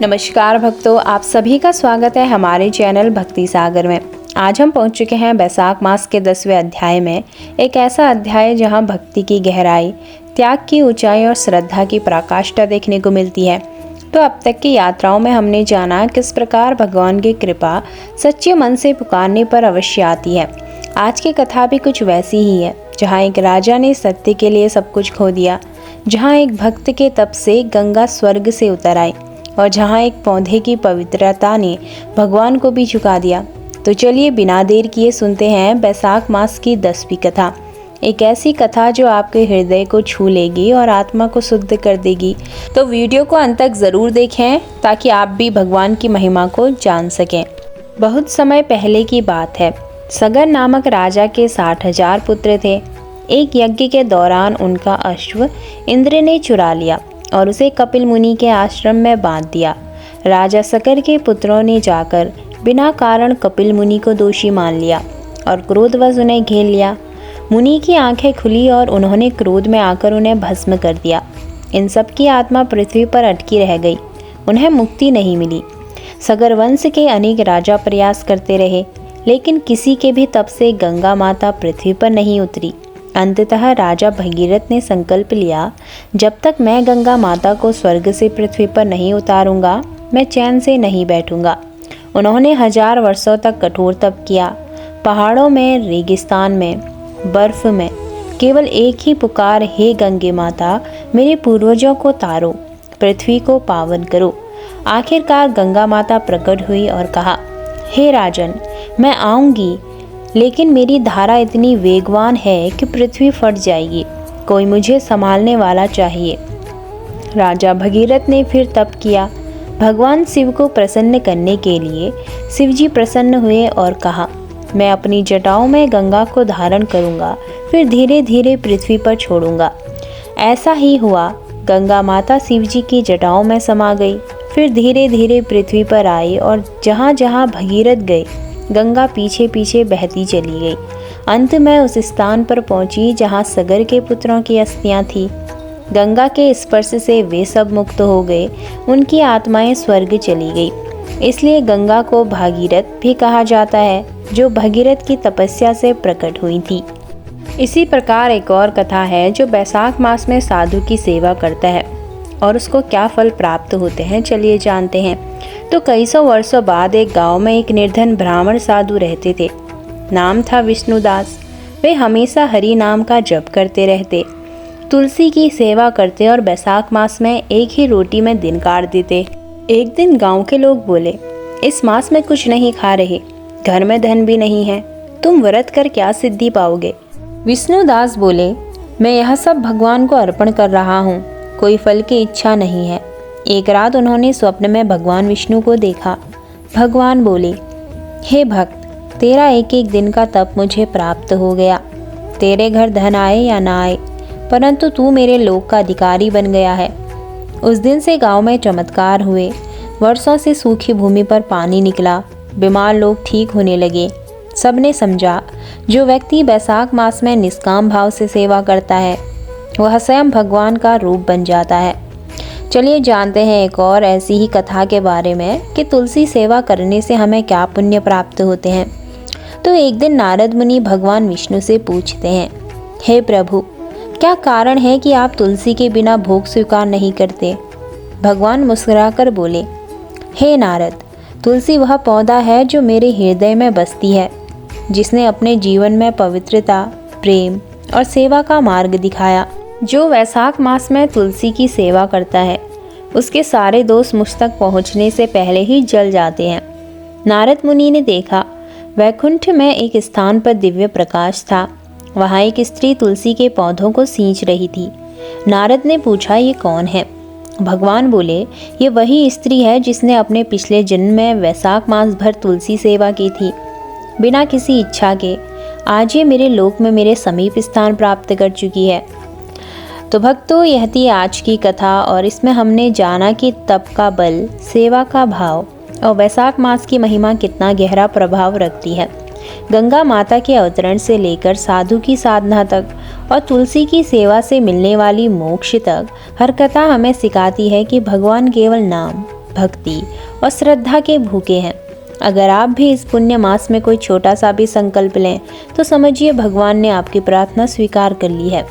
नमस्कार भक्तों, आप सभी का स्वागत है हमारे चैनल भक्ति सागर में। आज हम पहुंच चुके हैं बैसाख मास के 10वें अध्याय में। एक ऐसा अध्याय जहां भक्ति की गहराई, त्याग की ऊंचाई और श्रद्धा की पराकाष्ठा देखने को मिलती है। तो अब तक की यात्राओं में हमने जाना किस प्रकार भगवान की कृपा सच्चे मन से पुकारने पर अवश्य आती है। आज की कथा भी कुछ वैसी ही है, जहाँ एक राजा ने सत्य के लिए सब कुछ खो दिया, जहाँ एक भक्त के तप से गंगा स्वर्ग से उतर आई और जहाँ एक पौधे की पवित्रता ने भगवान को भी झुका दिया। तो चलिए बिना देर किए सुनते हैं बैसाख मास की 10वीं कथा। एक ऐसी कथा जो आपके हृदय को छू लेगी और आत्मा को शुद्ध कर देगी। तो वीडियो को अंत तक ज़रूर देखें ताकि आप भी भगवान की महिमा को जान सकें। बहुत समय पहले की बात है। सगर नामक राजा के 60,000 पुत्र थे। एक यज्ञ के दौरान उनका अश्व इंद्र ने चुरा लिया और उसे कपिल मुनि के आश्रम में बांध दिया। राजा सकर के पुत्रों ने जाकर बिना कारण कपिल मुनि को दोषी मान लिया और क्रोधवश उन्हें घेर लिया। मुनि की आंखें खुली और उन्होंने क्रोध में आकर उन्हें भस्म कर दिया। इन सब की आत्मा पृथ्वी पर अटकी रह गई, उन्हें मुक्ति नहीं मिली। सगर वंश के अनेक राजा प्रयास करते रहे, लेकिन किसी के भी तप से गंगा माता पृथ्वी पर नहीं उतरी। अंततः राजा भगीरथ ने संकल्प लिया, जब तक मैं गंगा माता को स्वर्ग से पृथ्वी पर नहीं उतारूंगा, मैं चैन से नहीं बैठूंगा। उन्होंने 1000 वर्षों तक कठोर तप किया। पहाड़ों में, रेगिस्तान में, बर्फ में केवल एक ही पुकार, हे गंगे माता, मेरे पूर्वजों को तारो, पृथ्वी को पावन करो। आखिरकार गंगा माता प्रकट हुई और कहा, हे राजन, मैं आऊंगी, लेकिन मेरी धारा इतनी वेगवान है कि पृथ्वी फट जाएगी। कोई मुझे संभालने वाला चाहिए। राजा भगीरथ ने फिर तप किया। भगवान शिव को प्रसन्न करने के लिए शिवजी प्रसन्न हुए और कहा, मैं अपनी जटाओं में गंगा को धारण करूंगा, फिर धीरे धीरे पृथ्वी पर छोड़ूंगा। ऐसा ही हुआ। गंगा माता शिवजी की जटाओं में समा गई, फिर धीरे धीरे पृथ्वी पर आई और जहाँ जहाँ भगीरथ गए, गंगा पीछे पीछे बहती चली गई। अंत में उस स्थान पर पहुंची जहां सगर के पुत्रों की अस्थियां थी। गंगा के स्पर्श से वे सब मुक्त हो गए, उनकी आत्माएं स्वर्ग चली गई। इसलिए गंगा को भागीरथ भी कहा जाता है, जो भगीरथ की तपस्या से प्रकट हुई थी। इसी प्रकार एक और कथा है जो बैसाख मास में साधु की सेवा करता है और उसको क्या फल प्राप्त होते हैं, चलिए जानते हैं। तो कई सौ वर्षों बाद एक गांव में एक निर्धन ब्राह्मण साधु रहते थे। नाम था विष्णुदास। वे हमेशा हरि नाम का जप करते रहते, तुलसी की सेवा करते और बैसाख मास में एक ही रोटी में दिन काट देते। एक दिन गांव के लोग बोले, इस मास में कुछ नहीं खा रहे, घर में धन भी नहीं है, तुम व्रत कर क्या सिद्धि पाओगे। विष्णुदास बोले, मैं यह सब भगवान को अर्पण कर रहा हूँ, कोई फल की इच्छा नहीं है। एक रात उन्होंने स्वप्न में भगवान विष्णु को देखा। भगवान बोले, हे भक्त, तेरा एक एक दिन का तप मुझे प्राप्त हो गया। तेरे घर धन आए या ना आए, परंतु तू मेरे लोक का अधिकारी बन गया है। उस दिन से गांव में चमत्कार हुए। वर्षों से सूखी भूमि पर पानी निकला, बीमार लोग ठीक होने लगे। सबने समझा, जो व्यक्ति बैसाख मास में निष्काम भाव से सेवा करता है, वह स्वयं भगवान का रूप बन जाता है। चलिए जानते हैं एक और ऐसी ही कथा के बारे में कि तुलसी सेवा करने से हमें क्या पुण्य प्राप्त होते हैं। तो एक दिन नारद मुनि भगवान विष्णु से पूछते हैं, हे प्रभु, क्या कारण है कि आप तुलसी के बिना भोग स्वीकार नहीं करते। भगवान मुस्कुराकर बोले, हे नारद, तुलसी वह पौधा है जो मेरे हृदय में बसती है, जिसने अपने जीवन में पवित्रता, प्रेम और सेवा का मार्ग दिखाया। जो वैसाख मास में तुलसी की सेवा करता है, उसके सारे दोष मुझ तक पहुँचने से पहले ही जल जाते हैं। नारद मुनि ने देखा, वैकुंठ में एक स्थान पर दिव्य प्रकाश था। वहाँ एक स्त्री तुलसी के पौधों को सींच रही थी। नारद ने पूछा, ये कौन है। भगवान बोले, ये वही स्त्री है जिसने अपने पिछले जन्म में वैसाख मास भर तुलसी सेवा की थी। बिना किसी इच्छा के आज ये मेरे लोक में मेरे समीप स्थान प्राप्त कर चुकी है। तो भक्तों, यह थी आज की कथा और इसमें हमने जाना कि तप का बल, सेवा का भाव और वैसाख मास की महिमा कितना गहरा प्रभाव रखती है। गंगा माता के अवतरण से लेकर साधु की साधना तक और तुलसी की सेवा से मिलने वाली मोक्ष तक हर कथा हमें सिखाती है कि भगवान केवल नाम, भक्ति और श्रद्धा के भूखे हैं। अगर आप भी इस पुण्य मास में कोई छोटा सा भी संकल्प लें तो समझिए भगवान ने आपकी प्रार्थना स्वीकार कर ली है।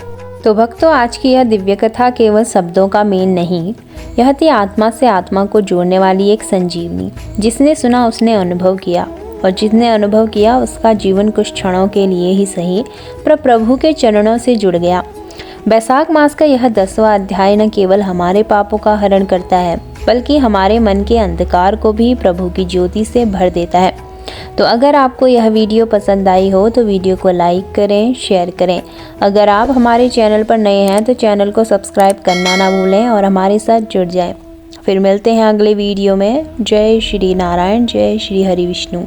तो भक्तों, आज की यह दिव्य कथा केवल शब्दों का मेल नहीं, यह थी आत्मा से आत्मा को जोड़ने वाली एक संजीवनी। जिसने सुना उसने अनुभव किया, और जिसने अनुभव किया उसका जीवन कुछ क्षणों के लिए ही सही पर प्रभु के चरणों से जुड़ गया। बैसाख मास का यह 10वां अध्याय न केवल हमारे पापों का हरण करता है, बल्कि हमारे मन के अंधकार को भी प्रभु की ज्योति से भर देता है। तो अगर आपको यह वीडियो पसंद आई हो तो वीडियो को लाइक करें, शेयर करें। अगर आप हमारे चैनल पर नए हैं तो चैनल को सब्सक्राइब करना ना भूलें और हमारे साथ जुड़ जाएं। फिर मिलते हैं अगले वीडियो में। जय श्री नारायण, जय श्री हरि विष्णु।